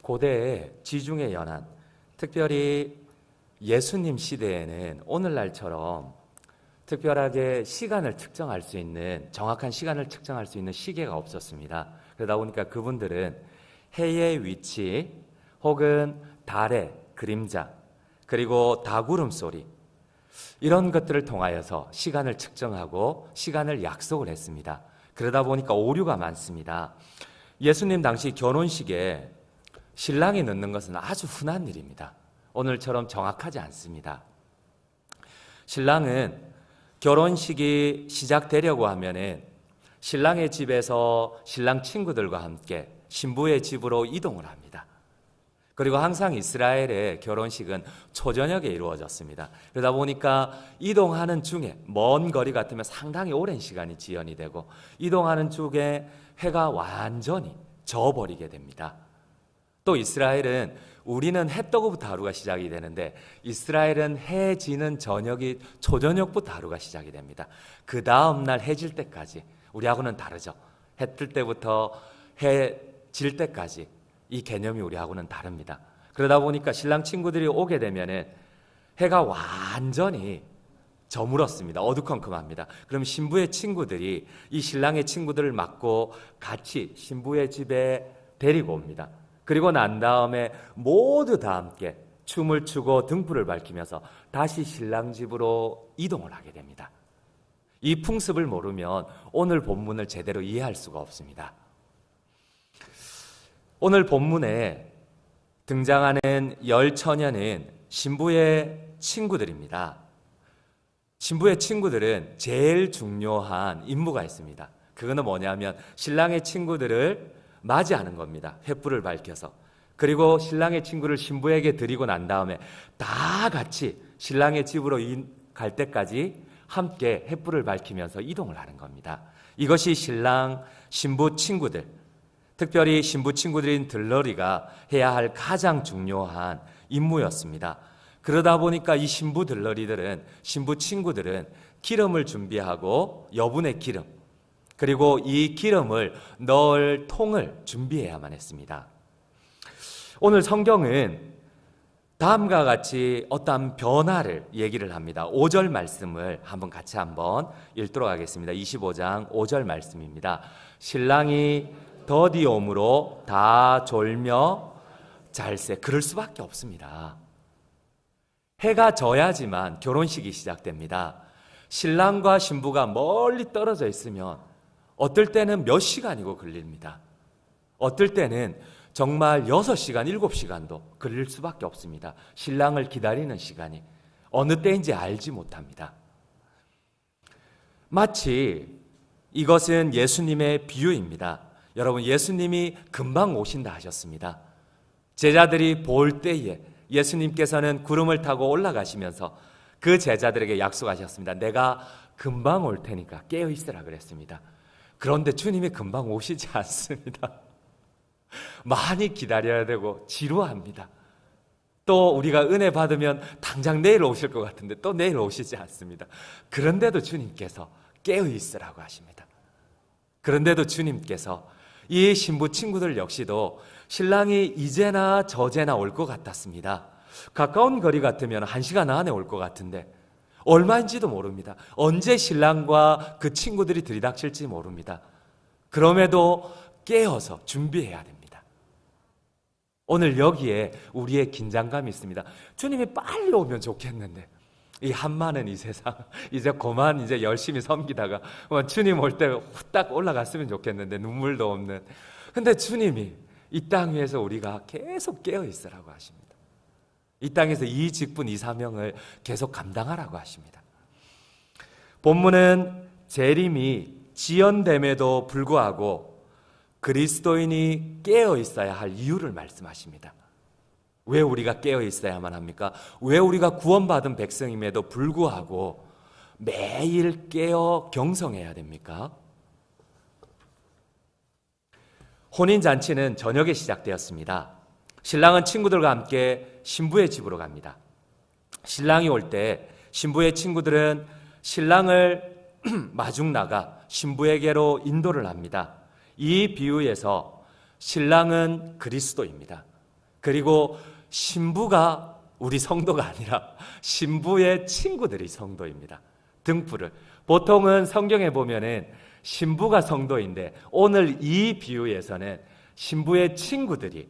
고대의 지중해 연안, 특별히 예수님 시대에는 오늘날처럼 특별하게 시간을 측정할 수 있는, 정확한 시간을 측정할 수 있는 시계가 없었습니다. 그러다 보니까 그분들은 해의 위치 혹은 달의 그림자, 그리고 닭울음 소리, 이런 것들을 통하여서 시간을 측정하고 시간을 약속을 했습니다. 그러다 보니까 오류가 많습니다. 예수님 당시 결혼식에 신랑이 늦는 것은 아주 흔한 일입니다. 오늘처럼 정확하지 않습니다. 신랑은 결혼식이 시작되려고 하면은 신랑의 집에서 신랑 친구들과 함께 신부의 집으로 이동을 합니다. 그리고 항상 이스라엘의 결혼식은 초저녁에 이루어졌습니다. 그러다 보니까 이동하는 중에 먼 거리 같으면 상당히 오랜 시간이 지연이 되고, 이동하는 중에 해가 완전히 져버리게 됩니다. 또 이스라엘은, 우리는 해 뜨고부터 하루가 시작이 되는데 이스라엘은 해 지는 저녁이 초저녁부터 하루가 시작이 됩니다. 그 다음 날 해 질 때까지, 우리하고는 다르죠. 해 뜰 때부터 해 질 때까지 이 개념이 우리하고는 다릅니다. 그러다 보니까 신랑 친구들이 오게 되면은 해가 완전히 저물었습니다. 어두컴컴합니다. 그럼 신부의 친구들이 이 신랑의 친구들을 맞고 같이 신부의 집에 데리고 옵니다. 그리고 난 다음에 모두 다 함께 춤을 추고 등불을 밝히면서 다시 신랑 집으로 이동을 하게 됩니다. 이 풍습을 모르면 오늘 본문을 제대로 이해할 수가 없습니다. 오늘 본문에 등장하는 열 처녀는 신부의 친구들입니다. 신부의 친구들은 제일 중요한 임무가 있습니다. 그거는 뭐냐면 신랑의 친구들을 맞이하는 겁니다. 횃불을 밝혀서. 그리고 신랑의 친구를 신부에게 드리고 난 다음에 다 같이 신랑의 집으로 갈 때까지 함께 횃불을 밝히면서 이동을 하는 겁니다. 이것이 신부 친구들, 특별히 신부 친구들인 들러리가 해야 할 가장 중요한 임무였습니다. 그러다 보니까 이 신부 들러리들은, 신부 친구들은 기름을 준비하고, 여분의 기름, 그리고 이 기름을 넣을 통을 준비해야만 했습니다. 오늘 성경은 다음과 같이 어떠한 변화를 얘기를 합니다. 5절 말씀을 같이 읽도록 하겠습니다. 25장 5절 말씀입니다. 신랑이 더디 오므로 다 졸며 잘세. 그럴 수밖에 없습니다. 해가 져야지만 결혼식이 시작됩니다. 신랑과 신부가 멀리 떨어져 있으면 어떨 때는 몇 시간이고 걸립니다. 어떨 때는 정말 6시간, 7시간도 걸릴 수밖에 없습니다. 신랑을 기다리는 시간이 어느 때인지 알지 못합니다. 마치 이것은 예수님의 비유입니다. 여러분, 예수님이 금방 오신다 하셨습니다. 제자들이 볼 때에 예수님께서는 구름을 타고 올라가시면서 그 제자들에게 약속하셨습니다. 내가 금방 올 테니까 깨어 있으라 그랬습니다. 그런데 주님이 금방 오시지 않습니다. 많이 기다려야 되고 지루합니다. 또 우리가 은혜 받으면 당장 내일 오실 것 같은데 또 내일 오시지 않습니다. 그런데도 주님께서 깨어 있으라고 하십니다. 그런데도 주님께서 이 신부 친구들 역시도 신랑이 이제나 저제나 올 것 같았습니다. 가까운 거리 같으면 1시간 안에 올 것 같은데 얼마인지도 모릅니다. 언제 신랑과 그 친구들이 들이닥칠지 모릅니다. 그럼에도 깨어서 준비해야 됩니다. 오늘 여기에 우리의 긴장감이 있습니다. 주님이 빨리 오면 좋겠는데 이 한많은 이 세상 이제 그만 이제 열심히 섬기다가 주님 올 때 후딱 올라갔으면 좋겠는데 눈물도 없는. 근데 주님이 이 땅 위에서 우리가 계속 깨어 있으라고 하십니다. 이 땅에서 이 직분, 이 사명을 계속 감당하라고 하십니다. 본문은 재림이 지연됨에도 불구하고 그리스도인이 깨어 있어야 할 이유를 말씀하십니다. 왜 우리가 깨어 있어야만 합니까? 왜 우리가 구원받은 백성임에도 불구하고 매일 깨어 경성해야 됩니까? 혼인잔치는 저녁에 시작되었습니다. 신랑은 친구들과 함께 신부의 집으로 갑니다. 신랑이 올 때 신부의 친구들은 신랑을 마중 나가 신부에게로 인도를 합니다. 이 비유에서 신랑은 그리스도입니다. 그리고 신부가 우리 성도가 아니라 신부의 친구들이 성도입니다. 등불을. 보통은 성경에 보면은 신부가 성도인데 오늘 이 비유에서는 신부의 친구들이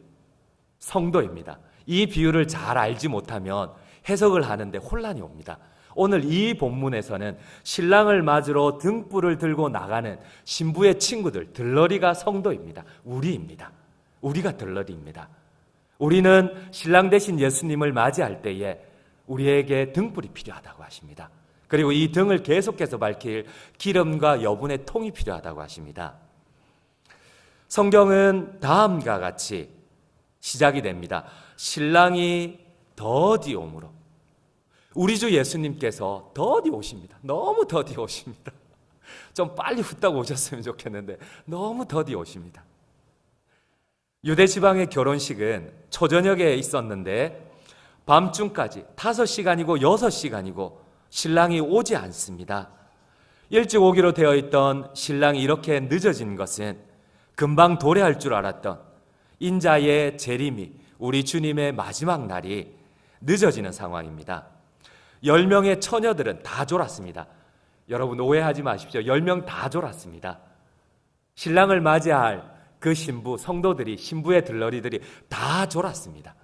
성도입니다. 이 비유를 잘 알지 못하면 해석을 하는데 혼란이 옵니다. 오늘 이 본문에서는 신랑을 맞으러 등불을 들고 나가는 신부의 친구들, 들러리가 성도입니다. 우리입니다. 우리가 들러리입니다. 우리는 신랑 대신 예수님을 맞이할 때에 우리에게 등불이 필요하다고 하십니다. 그리고 이 등을 계속해서 밝힐 기름과 여분의 통이 필요하다고 하십니다. 성경은 다음과 같이 시작이 됩니다. 신랑이 더디 오므로. 우리 주 예수님께서 더디 오십니다. 너무 더디 오십니다. 좀 빨리 후딱 오셨으면 좋겠는데 너무 더디 오십니다. 유대 지방의 결혼식은 초저녁에 있었는데 밤중까지 5시간이고 6시간이고 신랑이 오지 않습니다. 일찍 오기로 되어 있던 신랑이 이렇게 늦어진 것은 금방 도래할 줄 알았던 인자의 재림이 우리 주님의 마지막 날이 늦어지는 상황입니다. 10명의 처녀들은 다 졸았습니다. 여러분 오해하지 마십시오. 10명 다 졸았습니다. 신랑을 맞이할 그 신부, 성도들이, 신부의 들러리들이 다 졸았습니다.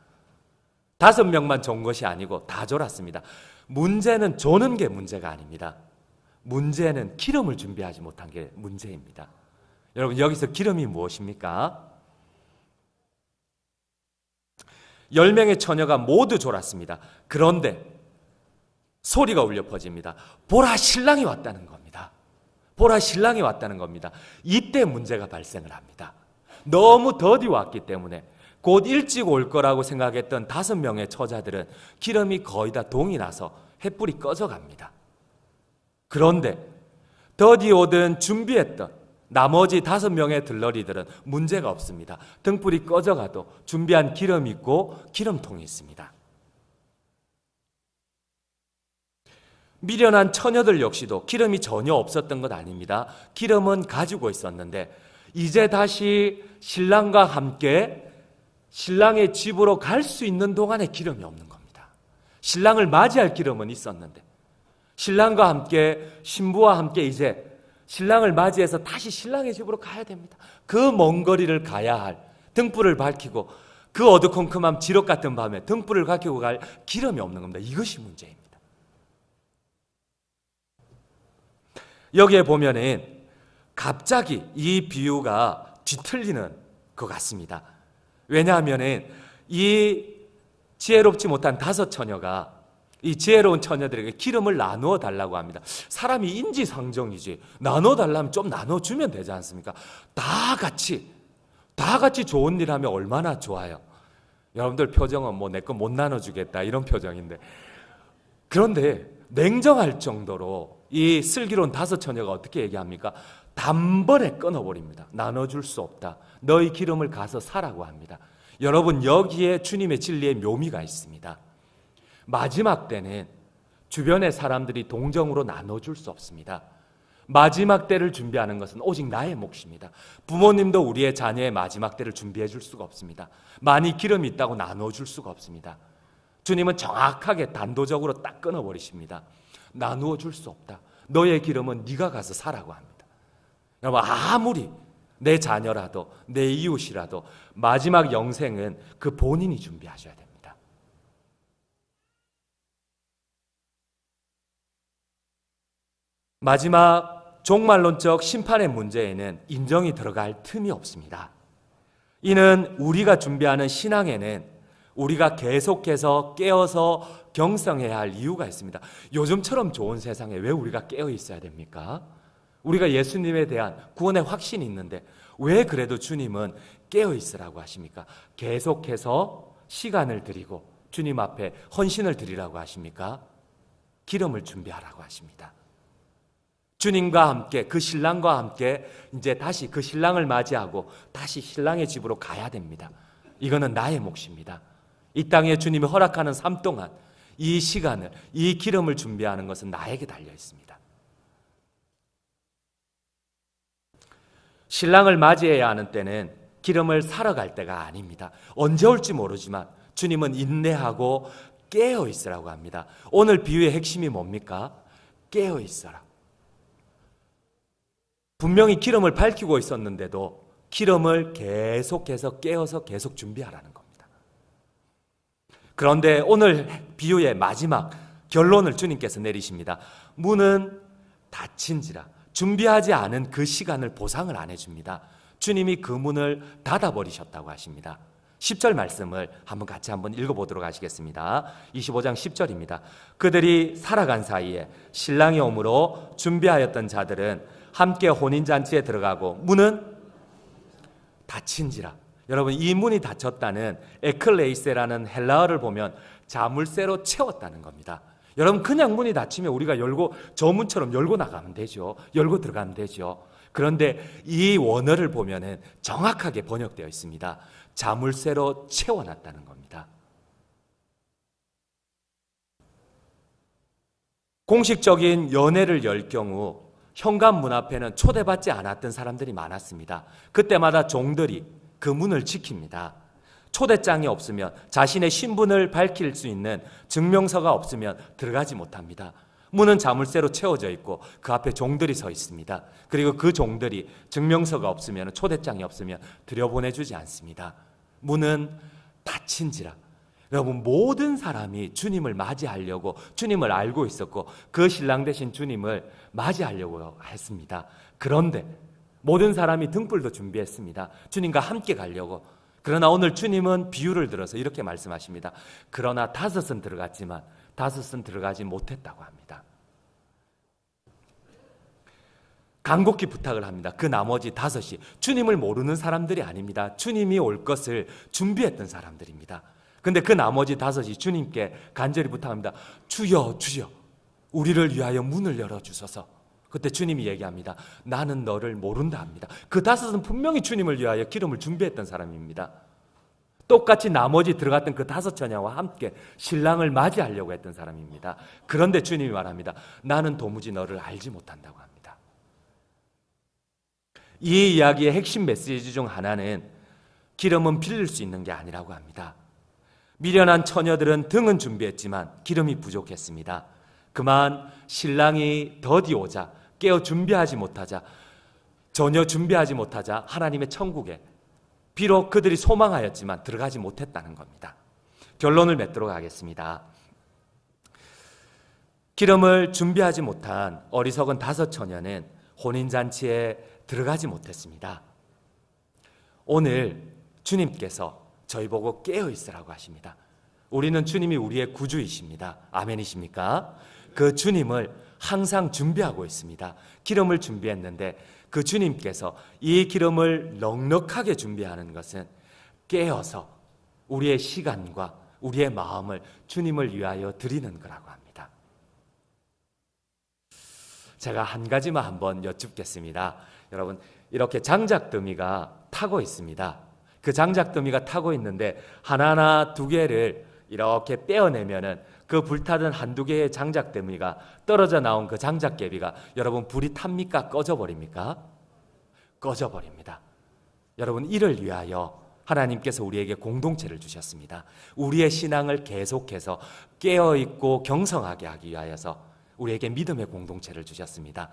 5명만 존 것이 아니고 다 졸았습니다. 문제는 조는 게 문제가 아닙니다. 문제는 기름을 준비하지 못한 게 문제입니다. 여러분 여기서 기름이 무엇입니까? 10명의 처녀가 모두 졸았습니다. 그런데 소리가 울려 퍼집니다. 보라, 신랑이 왔다는 겁니다. 보라, 신랑이 왔다는 겁니다. 이때 문제가 발생을 합니다. 너무 더디 왔기 때문에 곧 일찍 올 거라고 생각했던 5명의 처자들은 기름이 거의 다 동이 나서 횃불이 꺼져갑니다. 그런데 더디 오든 준비했던 나머지 5명의 들러리들은 문제가 없습니다. 등불이 꺼져가도 준비한 기름이 있고 기름통이 있습니다. 미련한 처녀들 역시도 기름이 전혀 없었던 것 아닙니다. 기름은 가지고 있었는데 이제 다시 신랑과 함께 신랑의 집으로 갈 수 있는 동안에 기름이 없는 겁니다. 신랑을 맞이할 기름은 있었는데 신랑과 함께, 신부와 함께 이제 신랑을 맞이해서 다시 신랑의 집으로 가야 됩니다. 그 먼 거리를 가야 할 등불을 밝히고 그 어두컴컴한 지륵 같은 밤에 등불을 밝히고 갈 기름이 없는 겁니다. 이것이 문제입니다. 여기에 보면은 갑자기 이 비유가 뒤틀리는 것 같습니다. 왜냐하면은 이 지혜롭지 못한 5 처녀가 이 지혜로운 처녀들에게 기름을 나누어 달라고 합니다. 사람이 인지상정이지 나눠 달라면 좀 나눠주면 되지 않습니까? 다 같이 좋은 일 하면 얼마나 좋아요. 여러분들 표정은 뭐 내 거 못 나눠주겠다 이런 표정인데, 그런데 냉정할 정도로 이 슬기로운 5 처녀가 어떻게 얘기합니까? 단번에 끊어버립니다. 나눠줄 수 없다. 너희 기름을 가서 사라고 합니다. 여러분 여기에 주님의 진리의 묘미가 있습니다. 마지막 때는 주변의 사람들이 동정으로 나눠줄 수 없습니다. 마지막 때를 준비하는 것은 오직 나의 몫입니다. 부모님도 우리의 자녀의 마지막 때를 준비해 줄 수가 없습니다. 많이 기름이 있다고 나눠줄 수가 없습니다. 주님은 정확하게 단도적으로 딱 끊어버리십니다. 나누어 줄 수 없다. 너의 기름은 네가 가서 사라고 합니다. 여러분 아무리 내 자녀라도 내 이웃이라도 마지막 영생은 그 본인이 준비하셔야 됩니다. 마지막 종말론적 심판의 문제에는 인정이 들어갈 틈이 없습니다. 이는 우리가 준비하는 신앙에는 우리가 계속해서 깨어서 경성해야 할 이유가 있습니다. 요즘처럼 좋은 세상에 왜 우리가 깨어 있어야 됩니까? 우리가 예수님에 대한 구원의 확신이 있는데 왜 그래도 주님은 깨어 있으라고 하십니까? 계속해서 시간을 드리고 주님 앞에 헌신을 드리라고 하십니까? 기름을 준비하라고 하십니다. 주님과 함께, 그 신랑과 함께 이제 다시 그 신랑을 맞이하고 다시 신랑의 집으로 가야 됩니다. 이거는 나의 몫입니다. 이 땅에 주님이 허락하는 삶 동안 이 시간을, 이 기름을 준비하는 것은 나에게 달려 있습니다. 신랑을 맞이해야 하는 때는 기름을 사러 갈 때가 아닙니다. 언제 올지 모르지만 주님은 인내하고 깨어 있으라고 합니다. 오늘 비유의 핵심이 뭡니까? 깨어 있어라. 분명히 기름을 밝히고 있었는데도 기름을 계속해서 깨어서 계속 준비하라는 겁니다. 그런데 오늘 비유의 마지막 결론을 주님께서 내리십니다. 문은 닫힌지라. 준비하지 않은 그 시간을 보상을 안 해줍니다. 주님이 그 문을 닫아버리셨다고 하십니다. 10절 말씀을 같이 읽어보도록 하시겠습니다. 25장 10절입니다. 그들이 살아간 사이에 신랑이 오므로 준비하였던 자들은 함께 혼인잔치에 들어가고 문은 닫힌지라. 여러분, 이 문이 닫혔다는 에클레이세라는 헬라어를 보면 자물쇠로 채웠다는 겁니다. 여러분, 그냥 문이 닫히면 우리가 열고 저 문처럼 열고 나가면 되죠. 열고 들어가면 되죠. 그런데 이 원어를 보면은 정확하게 번역되어 있습니다. 자물쇠로 채워놨다는 겁니다. 공식적인 연회를 열 경우 현관문 앞에는 초대받지 않았던 사람들이 많았습니다. 그때마다 종들이 그 문을 지킵니다. 초대장이 없으면, 자신의 신분을 밝힐 수 있는 증명서가 없으면 들어가지 못합니다. 문은 자물쇠로 채워져 있고 그 앞에 종들이 서 있습니다. 그리고 그 종들이 증명서가 없으면, 초대장이 없으면 들여보내주지 않습니다. 문은 닫힌지라. 여러분, 모든 사람이 주님을 맞이하려고, 주님을 알고 있었고 그 신랑 되신 주님을 맞이하려고 했습니다. 그런데 모든 사람이 등불도 준비했습니다. 주님과 함께 가려고. 그러나 오늘 주님은 비유를 들어서 이렇게 말씀하십니다. 그러나 5은 들어갔지만 5은 들어가지 못했다고 합니다. 간곡히 부탁을 합니다. 그 나머지 5이 주님을 모르는 사람들이 아닙니다. 주님이 올 것을 준비했던 사람들입니다. 근데 그 나머지 5이 주님께 간절히 부탁합니다. 주여, 주여, 우리를 위하여 문을 열어주소서. 그때 주님이 얘기합니다. 나는 너를 모른다 합니다. 그 5은 분명히 주님을 위하여 기름을 준비했던 사람입니다. 똑같이 나머지 들어갔던 그 5 처녀와 함께 신랑을 맞이하려고 했던 사람입니다. 그런데 주님이 말합니다. 나는 도무지 너를 알지 못한다고 합니다. 이 이야기의 핵심 메시지 중 하나는 기름은 빌릴 수 있는 게 아니라고 합니다. 미련한 처녀들은 등은 준비했지만 기름이 부족했습니다. 그만 신랑이 더디 오자, 깨어 준비하지 못하자, 전혀 준비하지 못하자 하나님의 천국에 비록 그들이 소망하였지만 들어가지 못했다는 겁니다. 결론을 맺도록 하겠습니다. 기름을 준비하지 못한 어리석은 5 처녀는 혼인잔치에 들어가지 못했습니다. 오늘 주님께서 저희 보고 깨어 있으라고 하십니다. 우리는 주님이 우리의 구주이십니다. 아멘이십니까? 그 주님을 항상 준비하고 있습니다. 기름을 준비했는데 그 주님께서 이 기름을 넉넉하게 준비하는 것은 깨어서 우리의 시간과 우리의 마음을 주님을 위하여 드리는 거라고 합니다. 제가 한 가지만 한번 여쭙겠습니다. 여러분, 이렇게 장작더미가 타고 있습니다. 그 장작더미가 타고 있는데 하나하나 2개를 이렇게 떼어내면은 그 불타던 1-2개의 장작더미가 떨어져 나온 그 장작개비가 여러분 불이 탑니까? 꺼져버립니까? 꺼져버립니다. 여러분, 이를 위하여 하나님께서 우리에게 공동체를 주셨습니다. 우리의 신앙을 계속해서 깨어있고 경성하게 하기 위하여서 우리에게 믿음의 공동체를 주셨습니다.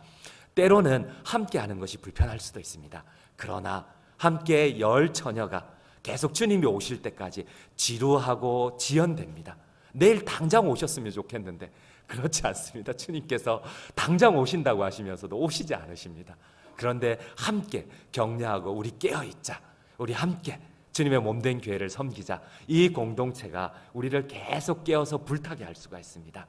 때로는 함께하는 것이 불편할 수도 있습니다. 그러나 함께 10 처녀가 계속 주님이 오실 때까지 지루하고 지연됩니다. 내일 당장 오셨으면 좋겠는데 그렇지 않습니다. 주님께서 당장 오신다고 하시면서도 오시지 않으십니다. 그런데 함께 격려하고 우리 깨어있자, 우리 함께 주님의 몸된 교회를 섬기자. 이 공동체가 우리를 계속 깨어서 불타게 할 수가 있습니다.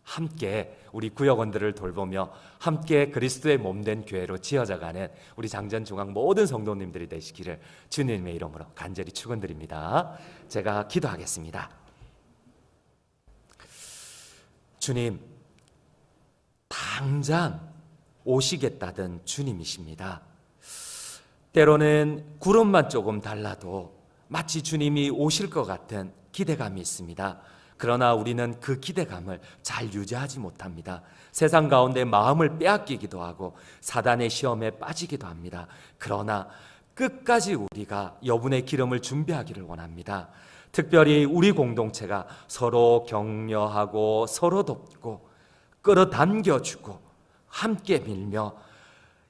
함께 우리 구역원들을 돌보며 함께 그리스도의 몸된 교회로 지어져가는 우리 장전중앙 모든 성도님들이 되시기를 주님의 이름으로 간절히 축원드립니다. 제가 기도하겠습니다. 주님, 당장 오시겠다던 주님이십니다. 때로는 구름만 조금 달라도 마치 주님이 오실 것 같은 기대감이 있습니다. 그러나 우리는 그 기대감을 잘 유지하지 못합니다. 세상 가운데 마음을 빼앗기기도 하고 사단의 시험에 빠지기도 합니다. 그러나 끝까지 우리가 여분의 기름을 준비하기를 원합니다. 특별히 우리 공동체가 서로 격려하고 서로 돕고 끌어당겨주고 함께 밀며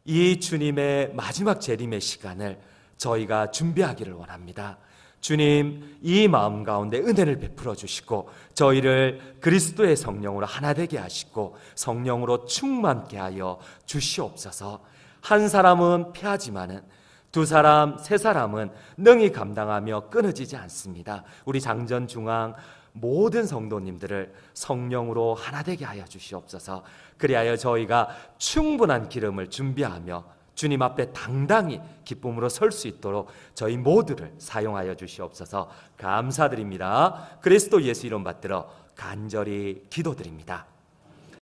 이 주님의 마지막 재림의 시간을 저희가 준비하기를 원합니다. 주님, 이 마음 가운데 은혜를 베풀어 주시고 저희를 그리스도의 성령으로 하나 되게 하시고 성령으로 충만케 하여 주시옵소서. 한 사람은 패하지만은 두 사람, 세 사람은 능히 감당하며 끊어지지 않습니다. 우리 장전 중앙 모든 성도님들을 성령으로 하나 되게 하여 주시옵소서. 그리하여 저희가 충분한 기름을 준비하며 주님 앞에 당당히 기쁨으로 설 수 있도록 저희 모두를 사용하여 주시옵소서. 감사드립니다. 그리스도 예수 이름 받들어 간절히 기도드립니다.